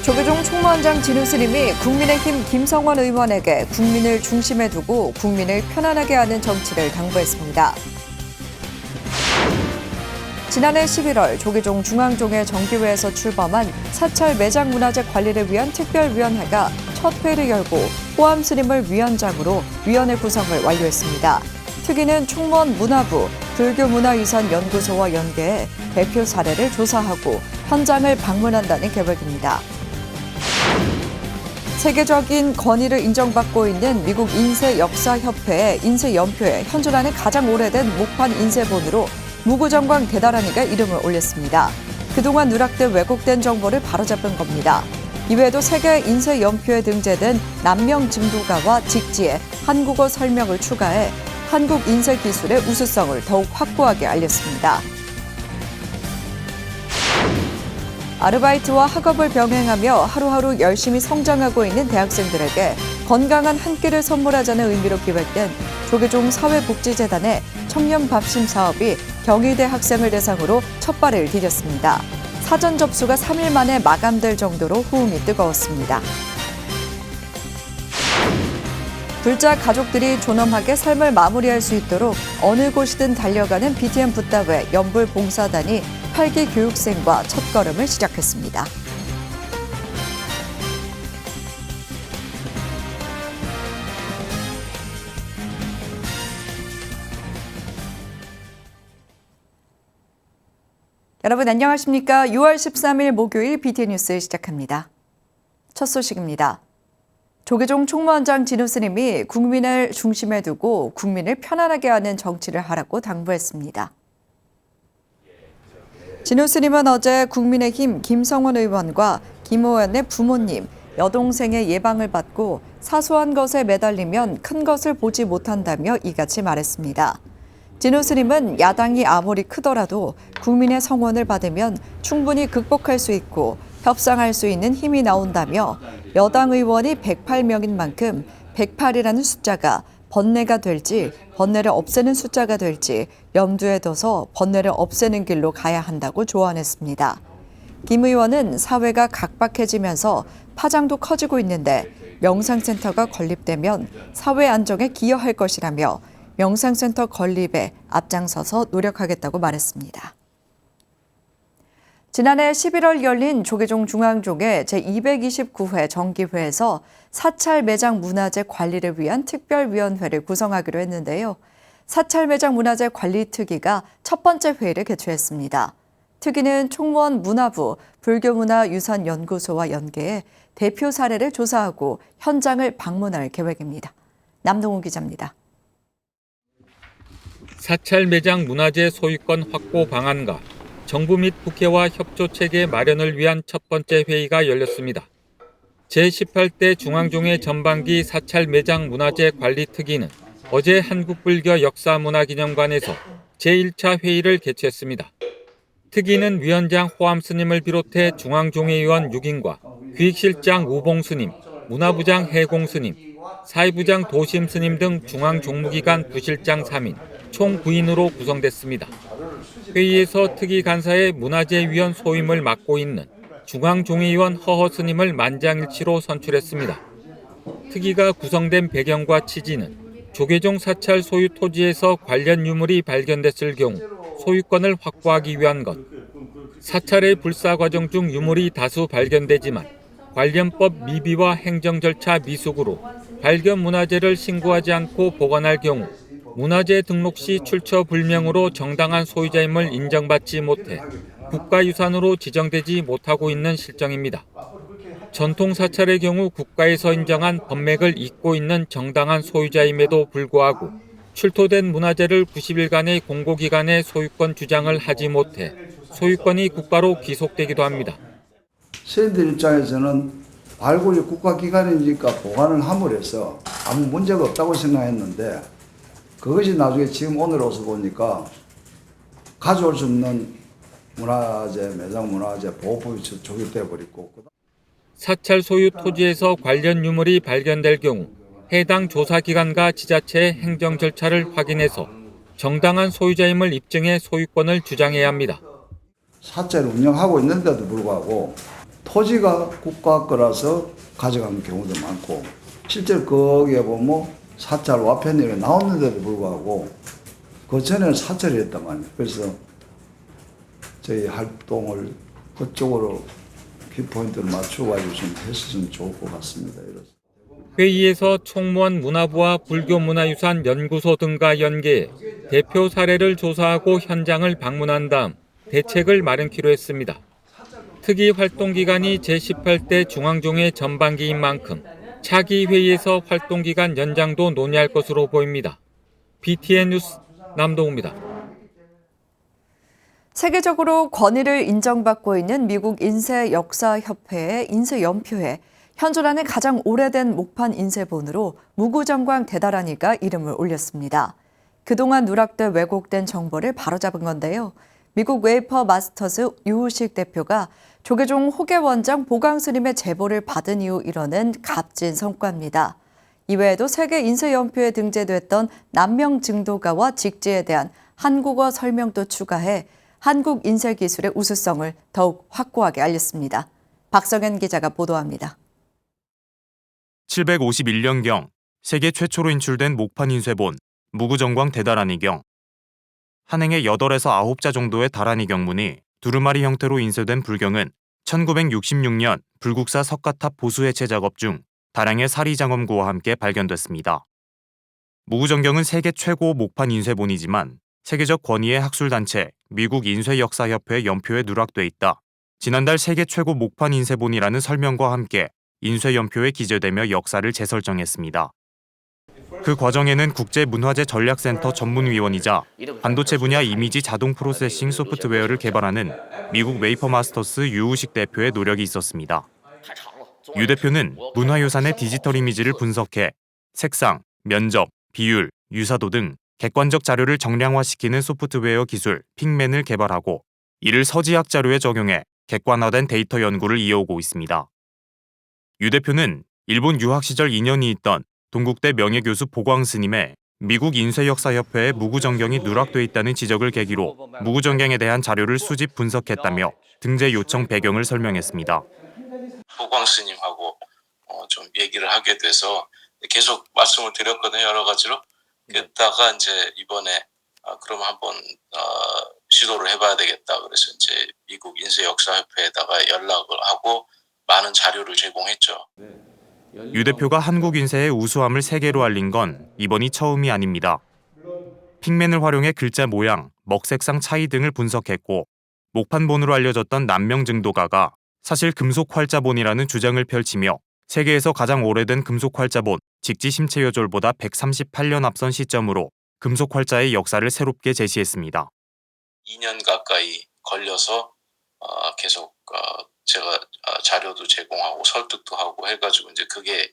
조계종 총무원장 진우 스님이 국민의힘 김성원 의원에게 국민을 중심에 두고 국민을 편안하게 하는 정치를 당부했습니다. 지난해 11월 조계종 중앙종회 정기회에서 출범한 사찰 매장 문화재 관리를 위한 특별위원회가 첫 회의를 열고 호암 스님을 위원장으로 위원회 구성을 완료했습니다. 특위는 총무원 문화부, 불교문화유산연구소와 연계해 대표 사례를 조사하고 현장을 방문한다는 계획입니다. 세계적인 권위를 인정받고 있는 미국 인쇄역사협회의 인쇄연표에 현존하는 가장 오래된 목판 인쇄본으로 무구정광 대다란이가 이름을 올렸습니다. 그동안 누락돼 왜곡된 정보를 바로잡은 겁니다. 이외에도 세계 인쇄연표에 등재된 남명 증도가와 직지에 한국어 설명을 추가해 한국 인쇄 기술의 우수성을 더욱 확고하게 알렸습니다. 아르바이트와 학업을 병행하며 하루하루 열심히 성장하고 있는 대학생들에게 건강한 한 끼를 선물하자는 의미로 기획된 조계종 사회복지재단의 청년밥심 사업이 경희대 학생을 대상으로 첫 발을 디뎠습니다. 사전 접수가 3일 만에 마감될 정도로 호응이 뜨거웠습니다. 둘째 가족들이 존엄하게 삶을 마무리할 수 있도록 어느 곳이든 달려가는 BTM 붓다회 연불봉사단이 8기 교육생과 첫걸음을 시작했습니다. 여러분 안녕하십니까? 6월 13일 목요일 BTN 뉴스 시작합니다. 첫 소식입니다. 조계종 총무원장 진우 스님이 국민을 중심에 두고 국민을 편안하게 하는 정치를 하라고 당부했습니다. 진우 스님은 어제 국민의힘 김성원 의원과 김 의원의 부모님, 여동생의 예방을 받고 사소한 것에 매달리면 큰 것을 보지 못한다며 이같이 말했습니다. 진우 스님은 야당이 아무리 크더라도 국민의 성원을 받으면 충분히 극복할 수 있고 협상할 수 있는 힘이 나온다며 여당 의원이 108명인 만큼 108이라는 숫자가 번뇌가 될지 번뇌를 없애는 숫자가 될지 염두에 둬서 번뇌를 없애는 길로 가야 한다고 조언했습니다. 김 의원은 사회가 각박해지면서 파장도 커지고 있는데 명상센터가 건립되면 사회 안정에 기여할 것이라며 명상센터 건립에 앞장서서 노력하겠다고 말했습니다. 지난해 11월 열린 조계종 중앙종회 제229회 정기회에서 사찰 매장 문화재 관리를 위한 특별위원회를 구성하기로 했는데요. 사찰 매장 문화재 관리 특위가 첫 번째 회의를 개최했습니다. 특위는 총무원 문화부, 불교문화유산연구소와 연계해 대표 사례를 조사하고 현장을 방문할 계획입니다. 남동훈 기자입니다. 사찰 매장 문화재 소유권 확보 방안과 정부 및 국회와 협조체계 마련을 위한 첫 번째 회의가 열렸습니다. 제18대 중앙종회 전반기 사찰 매장 문화재 관리 특위는 어제 한국불교 역사문화기념관에서 제1차 회의를 개최했습니다. 특위는 위원장 호암 스님을 비롯해 중앙종회의원 6인과 귀익실장 우봉 스님, 문화부장 해공 스님, 사회부장 도심 스님 등 중앙종무기관 부실장 3인, 총 9인으로 구성됐습니다. 회의에서 특위 간사의 문화재위원 소임을 맡고 있는 중앙종의원 허허 스님을 만장일치로 선출했습니다. 특위가 구성된 배경과 취지는 조계종 사찰 소유 토지에서 관련 유물이 발견됐을 경우 소유권을 확보하기 위한 것, 사찰의 불사 과정 중 유물이 다수 발견되지만 관련법 미비와 행정 절차 미숙으로 발견 문화재를 신고하지 않고 보관할 경우 문화재 등록 시 출처 불명으로 정당한 소유자임을 인정받지 못해 국가유산으로 지정되지 못하고 있는 실정입니다. 전통 사찰의 경우 국가에서 인정한 법맥을 잇고 있는 정당한 소유자임에도 불구하고 출토된 문화재를 90일간의 공고기간에 소유권 주장을 하지 못해 소유권이 국가로 귀속되기도 합니다. 시민들 입장에서는 발굴이 국가기관이니까 보관을 함으로써 아무 문제가 없다고 생각했는데 그것이 나중에 지금 오늘 와서 보니까 가져올 수 없는 문화재, 매장 문화재 보호법이 적용되어 버리고. 사찰 소유 토지에서 관련 유물이 발견될 경우 해당 조사기관과 지자체의 행정 절차를 확인해서 정당한 소유자임을 입증해 소유권을 주장해야 합니다. 사찰을 운영하고 있는데도 불구하고 토지가 국가 거라서 가져간 경우도 많고 실제로 거기에 보면 사찰 와편이 나왔는데도 불구하고 그 전에는 사찰을 했단 말이에요. 그래서 저희 활동을 그쪽으로 키포인트를 맞춰가지고 좀 했으면 좋을 것 같습니다. 회의에서 총무원 문화부와 불교문화유산 연구소 등과 연계해 대표 사례를 조사하고 현장을 방문한 다음 대책을 마련키로 했습니다. 특히 활동 기간이 제18대 중앙종회 전반기인 만큼 차기 회의에서 활동 기간 연장도 논의할 것으로 보입니다. BTN 뉴스 남동우입니다. 세계적으로 권위를 인정받고 있는 미국 인쇄역사협회의 인쇄연표에 현존하는 가장 오래된 목판 인쇄본으로 무구정광 대다라니가 이름을 올렸습니다. 그동안 누락돼 왜곡된 정보를 바로잡은 건데요. 미국 웨이퍼 마스터즈 유우식 대표가 조계종 호계원장 보강 스님의 제보를 받은 이후 이뤄낸 값진 성과입니다. 이외에도 세계 인쇄연표에 등재됐던 남명 증도가와 직지에 대한 한국어 설명도 추가해 한국 인쇄 기술의 우수성을 더욱 확고하게 알렸습니다. 박성현 기자가 보도합니다. 751년경 세계 최초로 인출된 목판 인쇄본 무구정광 대다라니경. 한 행에 8에서 9자 정도의 다라니 경문이 두루마리 형태로 인쇄된 불경은 1966년 불국사 석가탑 보수 해체 작업 중 다량의 사리 장엄고와 함께 발견됐습니다. 무구정경은 세계 최고 목판 인쇄본이지만 세계적 권위의 학술단체 미국 인쇄역사협회 연표에 누락돼 있다. 지난달 세계 최고 목판 인쇄본이라는 설명과 함께 인쇄연표에 기재되며 역사를 재설정했습니다. 그 과정에는 국제문화재 전략센터 전문위원이자 반도체 분야 이미지 자동 프로세싱 소프트웨어를 개발하는 미국 웨이퍼 마스터스 유우식 대표의 노력이 있었습니다. 유 대표는 문화유산의 디지털 이미지를 분석해 색상, 면적, 비율, 유사도 등 객관적 자료를 정량화시키는 소프트웨어 기술 픽맨을 개발하고 이를 서지학 자료에 적용해 객관화된 데이터 연구를 이어오고 있습니다. 유 대표는 일본 유학 시절 인연이 있던 동국대 명예교수 보광 스님의 미국 인쇄역사협회의 무구정경이 누락돼 있다는 지적을 계기로 무구정경에 대한 자료를 수집 분석했다며 등재 요청 배경을 설명했습니다. 보광 스님하고 좀 얘기를 하게 돼서 계속 말씀을 드렸거든요. 여러 가지로. 그랬다가 이제 이번에 그럼 한번 시도를 해봐야 되겠다. 그래서 이제 미국 인쇄역사협회에다가 연락을 하고 많은 자료를 제공했죠. 유 대표가 한국 인쇄의 우수함을 세계로 알린 건 이번이 처음이 아닙니다. 픽맨을 활용해 글자 모양, 먹색상 차이 등을 분석했고 목판본으로 알려졌던 남명증도가가 사실 금속활자본이라는 주장을 펼치며 세계에서 가장 오래된 금속활자본 직지심체여졸보다 138년 앞선 시점으로 금속활자의 역사를 새롭게 제시했습니다. 2년 가까이 걸려서 계속 제가 자료도 제공하고 설득도 하고 해가지고 이제 그게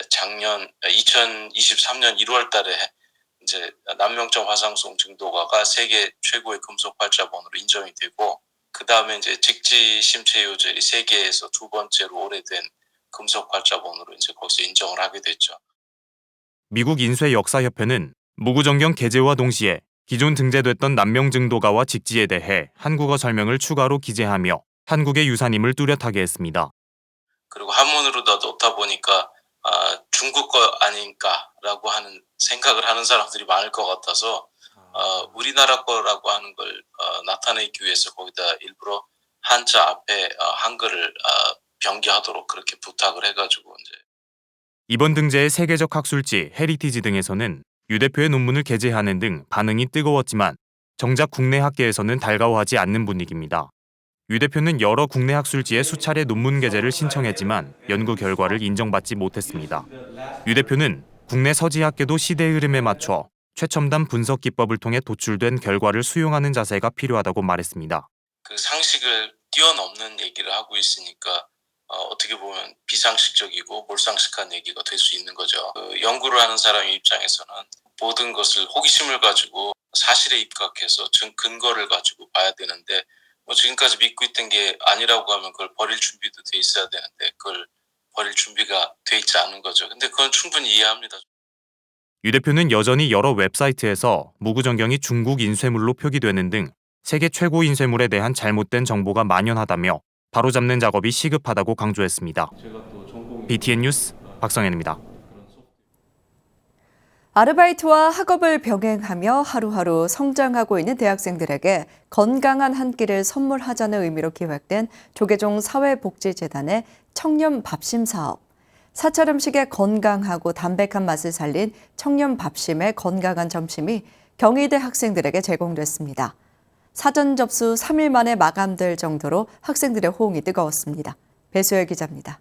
작년 2023년 1월 달에 이제 남명점 화상송 증도가가 세계 최고의 금속 활자본으로 인정이 되고 그 다음에 이제 직지 심체 요절이 세계에서 두 번째로 오래된 금속 활자본으로 이제 거기서 인정을 하게 됐죠. 미국 인쇄역사협회는 무구정경 게재와 동시에 기존 등재됐던 남명증도가와 직지에 대해 한국어 설명을 추가로 기재하며 한국의 유산임을 뚜렷하게 했습니다. 그리고 한문으로 다 놓다 보니까 중국 거 아닌가라고 하는 생각을 하는 사람들이 많을 것 같아서 우리나라 거라고 하는 걸 나타내기 위해서 거기다 일부러 한자 앞에 한글을 병기하도록 그렇게 부탁을 해가지고 이제 이번 등재의 세계적 학술지 헤리티지 등에서는 유 대표의 논문을 게재하는 등 반응이 뜨거웠지만 정작 국내 학계에서는 달가워하지 않는 분위기입니다. 유 대표는 여러 국내 학술지에 수차례 논문 게재를 신청했지만 연구 결과를 인정받지 못했습니다. 유 대표는 국내 서지학계도 시대의 흐름에 맞춰 최첨단 분석 기법을 통해 도출된 결과를 수용하는 자세가 필요하다고 말했습니다. 그 상식을 뛰어넘는 얘기를 하고 있으니까 어떻게 보면 비상식적이고 몰상식한 얘기가 될 수 있는 거죠. 연구를 하는 사람의 입장에서는 모든 것을 호기심을 가지고 사실에 입각해서 근거를 가지고 봐야 되는데 지금까지 믿고 있던 게 아니라고 하면 그걸 버릴 준비도 돼 있어야 되는데 그걸 버릴 준비가 돼 있지 않은 거죠. 근데 그건 충분히 이해합니다. 유 대표는 여전히 여러 웹사이트에서 무구정경이 중국 인쇄물로 표기되는 등 세계 최고 인쇄물에 대한 잘못된 정보가 만연하다며 바로잡는 작업이 시급하다고 강조했습니다. BTN 뉴스 박성현입니다. 아르바이트와 학업을 병행하며 하루하루 성장하고 있는 대학생들에게 건강한 한 끼를 선물하자는 의미로 기획된 조계종 사회복지재단의 청년 밥심 사업. 사찰 음식의 건강하고 담백한 맛을 살린 청년 밥심의 건강한 점심이 경희대 학생들에게 제공됐습니다. 사전 접수 3일 만에 마감될 정도로 학생들의 호응이 뜨거웠습니다. 배수열 기자입니다.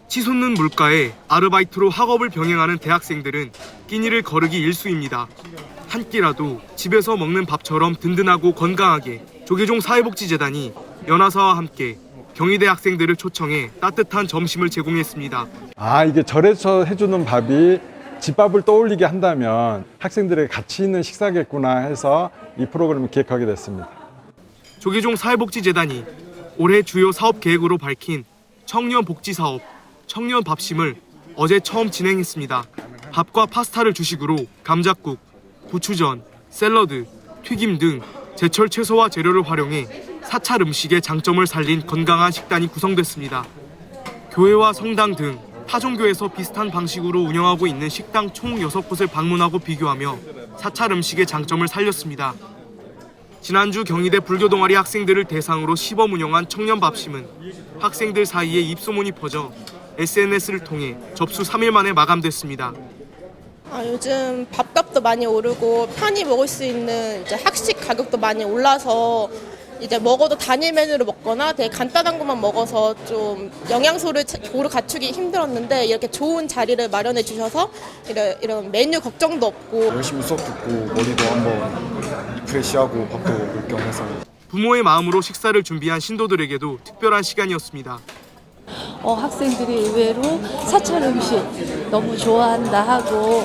치솟는 물가에 아르바이트로 학업을 병행하는 대학생들은 끼니를 거르기 일쑤입니다. 한 끼라도 집에서 먹는 밥처럼 든든하고 건강하게 조계종 사회복지재단이 연화사와 함께 경희대 학생들을 초청해 따뜻한 점심을 제공했습니다. 이게 절에서 해주는 밥이 집밥을 떠올리게 한다면 학생들에게 가치 있는 식사겠구나 해서 이 프로그램을 기획하게 됐습니다. 조계종 사회복지재단이 올해 주요 사업 계획으로 밝힌 청년 복지 사업 청년 밥심을 어제 처음 진행했습니다. 밥과 파스타를 주식으로 감자국, 부추전, 샐러드, 튀김 등 제철 채소와 재료를 활용해 사찰 음식의 장점을 살린 건강한 식단이 구성됐습니다. 교회와 성당 등 타종교에서 비슷한 방식으로 운영하고 있는 식당 총 6곳을 방문하고 비교하며 사찰 음식의 장점을 살렸습니다. 지난주 경희대 불교 동아리 학생들을 대상으로 시범 운영한 청년 밥심은 학생들 사이에 입소문이 퍼져 SNS를 통해 접수 3일 만에 마감됐습니다. 요즘 밥값도 많이 오르고 편히 먹을 수 있는 이제 학식 가격도 많이 올라서 이제 먹어도 단일 메뉴를 먹거나 되게 간단한 것만 먹어서 좀 영양소를 고루 갖추기 힘들었는데 이렇게 좋은 자리를 마련해 주셔서 이런 메뉴 걱정도 없고 열심히 수업 듣고 머리도 한번 리프레시하고 밥도 먹을 겸 해서 부모의 마음으로 식사를 준비한 신도들에게도 특별한 시간이었습니다. 학생들이 의외로 사찰 음식 너무 좋아한다 하고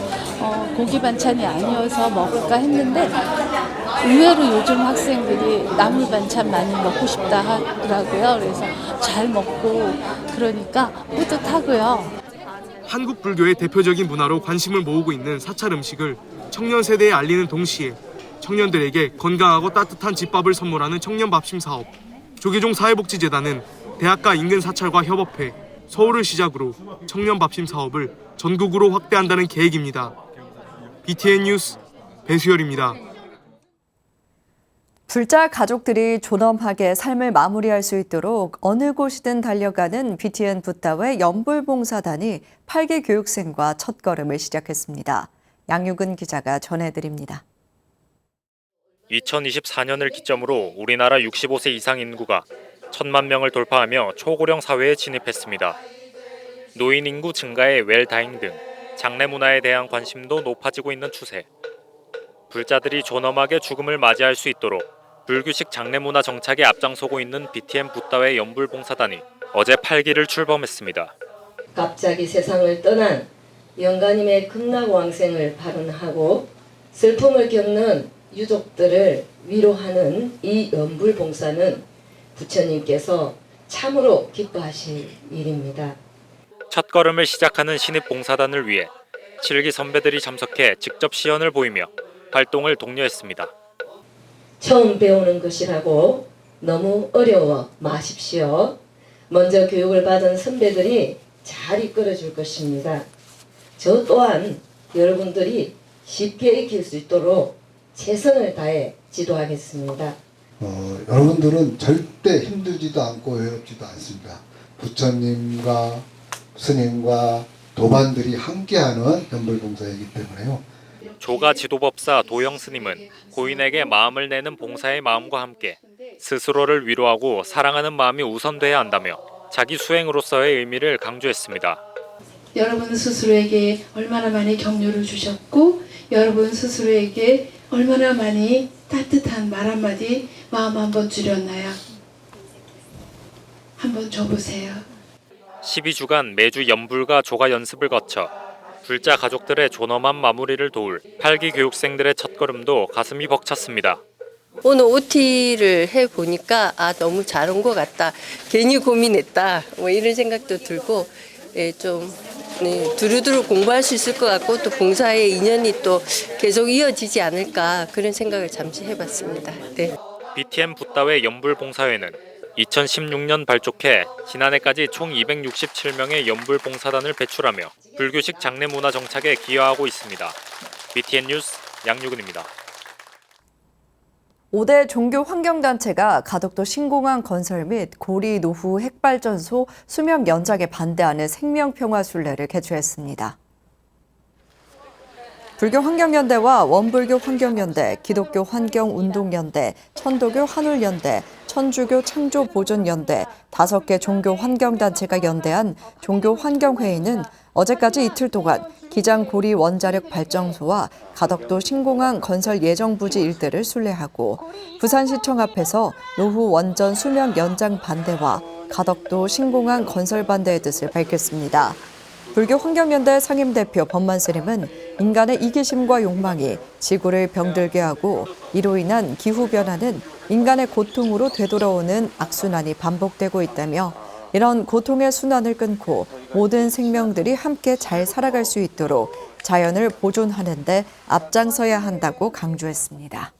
고기 반찬이 아니어서 먹을까 했는데 의외로 요즘 학생들이 나물 반찬 많이 먹고 싶다 하더라고요. 그래서 잘 먹고 그러니까 뿌듯하고요. 한국 불교의 대표적인 문화로 관심을 모으고 있는 사찰 음식을 청년 세대에 알리는 동시에 청년들에게 건강하고 따뜻한 집밥을 선물하는 청년 밥심 사업. 조계종 사회복지재단은 대학가 인근 사찰과 협업해 서울을 시작으로 청년 밥심 사업을 전국으로 확대한다는 계획입니다. BTN 뉴스 배수열입니다. 불자 가족들이 존엄하게 삶을 마무리할 수 있도록 어느 곳이든 달려가는 BTN 붓다회 연불봉사단이 8기 교육생과 첫걸음을 시작했습니다. 양유근 기자가 전해드립니다. 2024년을 기점으로 우리나라 65세 이상 인구가 1,000만 명을 돌파하며 초고령 사회에 진입했습니다. 노인 인구 증가에 웰다잉 등 장례 문화에 대한 관심도 높아지고 있는 추세. 불자들이 존엄하게 죽음을 맞이할 수 있도록 불규식 장례 문화 정착에 앞장서고 있는 BTN 붓다회 연불봉사단이 어제 8기를 출범했습니다. 갑자기 세상을 떠난 영가님의 극락왕생을 발언하고 슬픔을 겪는 유족들을 위로하는 이 연불봉사는 부처님께서 참으로 기뻐하실 일입니다. 첫걸음을 시작하는 신입봉사단을 위해 7기 선배들이 참석해 직접 시연을 보이며 활동을 독려했습니다. 처음 배우는 것이라고 너무 어려워 마십시오. 먼저 교육을 받은 선배들이 잘 이끌어 줄 것입니다. 저 또한 여러분들이 쉽게 익힐 수 있도록 최선을 다해 지도하겠습니다. 여러분들은 절대 힘들지도 않고 외롭지도 않습니다. 부처님과 스님과 도반들이 함께하는 연불봉사이기 때문에요. 조가 지도법사 도영 스님은 고인에게 마음을 내는 봉사의 마음과 함께 스스로를 위로하고 사랑하는 마음이 우선돼야 한다며 자기 수행으로서의 의미를 강조했습니다. 여러분 스스로에게 얼마나 많이 격려를 주셨고 여러분 스스로에게 얼마나 많이 따뜻한 말 한마디 마음 한번 주렸나요? 한번 줘보세요. 12주간 매주 연불과 조가 연습을 거쳐 불자 가족들의 존엄한 마무리를 도울 8기 교육생들의 첫걸음도 가슴이 벅찼습니다. 오늘 OT를 해보니까 너무 잘 온 것 같다. 괜히 고민했다. 이런 생각도 들고 좀 두루두루 공부할 수 있을 것 같고 또 봉사의 인연이 또 계속 이어지지 않을까 그런 생각을 잠시 해봤습니다. 네. BTN 붓다회 연불봉사회는 2016년 발족해 지난해까지 총 267명의 연불봉사단을 배출하며 불교식 장례 문화 정착에 기여하고 있습니다. BTN 뉴스 양유근입니다. 5대 종교 환경단체가 가덕도 신공항 건설 및 고리 노후 핵발전소 수명 연장에 반대하는 생명평화순례를 개최했습니다. 불교환경연대와 원불교 환경연대, 기독교 환경운동연대, 천도교 한울연대, 천주교 창조보존연대 5개 종교 환경단체가 연대한 종교환경회의는 어제까지 이틀 동안 기장 고리 원자력 발전소와 가덕도 신공항 건설 예정 부지 일대를 순례하고 부산시청 앞에서 노후 원전 수명 연장 반대와 가덕도 신공항 건설 반대의 뜻을 밝혔습니다. 불교환경연대 상임대표 법만스님은 인간의 이기심과 욕망이 지구를 병들게 하고 이로 인한 기후변화는 인간의 고통으로 되돌아오는 악순환이 반복되고 있다며 이런 고통의 순환을 끊고 모든 생명들이 함께 잘 살아갈 수 있도록 자연을 보존하는 데 앞장서야 한다고 강조했습니다.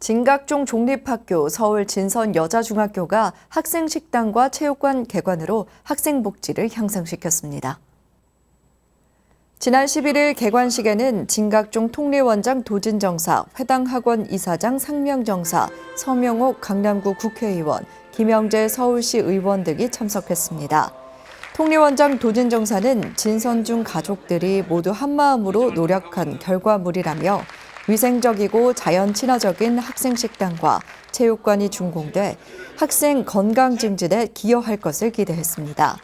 진각종 종립학교 서울 진선여자중학교가 학생식당과 체육관 개관으로 학생복지를 향상시켰습니다. 지난 11일 개관식에는 진각종 통리원장 도진정사, 회당학원 이사장 상명정사, 서명옥 강남구 국회의원, 김영재 서울시 의원 등이 참석했습니다. 통리원장 도진정사는 진선중 가족들이 모두 한마음으로 노력한 결과물이라며 위생적이고 자연 친화적인 학생식당과 체육관이 준공돼 학생 건강 증진에 기여할 것을 기대했습니다.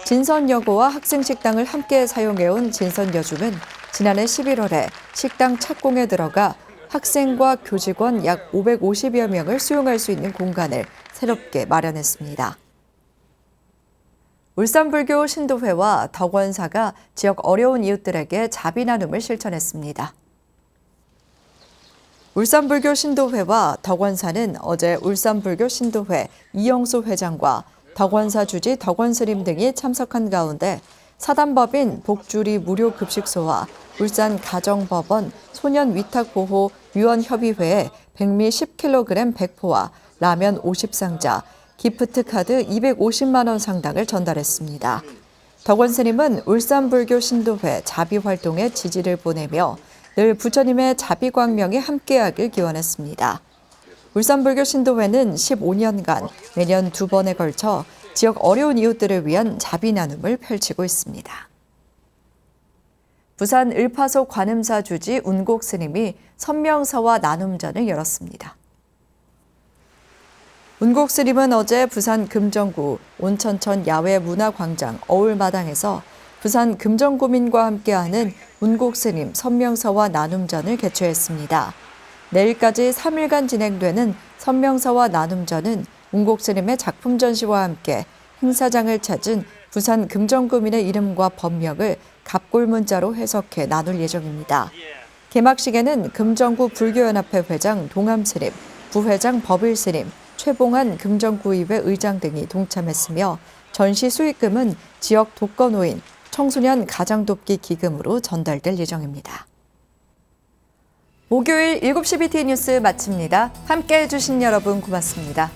진선여고와 학생식당을 함께 사용해온 진선여중은 지난해 11월에 식당 착공에 들어가 학생과 교직원 약 550여 명을 수용할 수 있는 공간을 새롭게 마련했습니다. 울산불교 신도회와 덕원사가 지역 어려운 이웃들에게 자비 나눔을 실천했습니다. 울산불교 신도회와 덕원사는 어제 울산불교 신도회 이영수 회장과 덕원사 주지 덕원스님 등이 참석한 가운데 사단법인 복주리 무료급식소와 울산가정법원 소년위탁보호위원협의회에 백미 10kg 100포와 라면 50상자, 기프트카드 250만 원 상당을 전달했습니다. 덕원스님은 울산불교 신도회 자비활동에 지지를 보내며 늘 부처님의 자비광명이 함께하길 기원했습니다. 울산불교 신도회는 15년간 매년 2번에 걸쳐 지역 어려운 이웃들을 위한 자비 나눔을 펼치고 있습니다. 부산 을파소 관음사 주지 운곡 스님이 선명사와 나눔전을 열었습니다. 운곡 스님은 어제 부산 금정구 온천천 야외문화광장 어울마당에서 부산 금정구민과 함께하는 운곡 스님 선명사와 나눔전을 개최했습니다. 내일까지 3일간 진행되는 선명사와 나눔전은 운곡 스님의 작품 전시와 함께 행사장을 찾은 부산 금정구민의 이름과 법명을 갑골문자로 해석해 나눌 예정입니다. 개막식에는 금정구 불교연합회 회장 동암스님, 부회장 법일스님, 최봉한 금정구의회 의장 등이 동참했으며 전시 수익금은 지역 독거노인, 청소년 가장돕기 기금으로 전달될 예정입니다. 목요일 7시 BTN 뉴스 마칩니다. 함께해 주신 여러분 고맙습니다.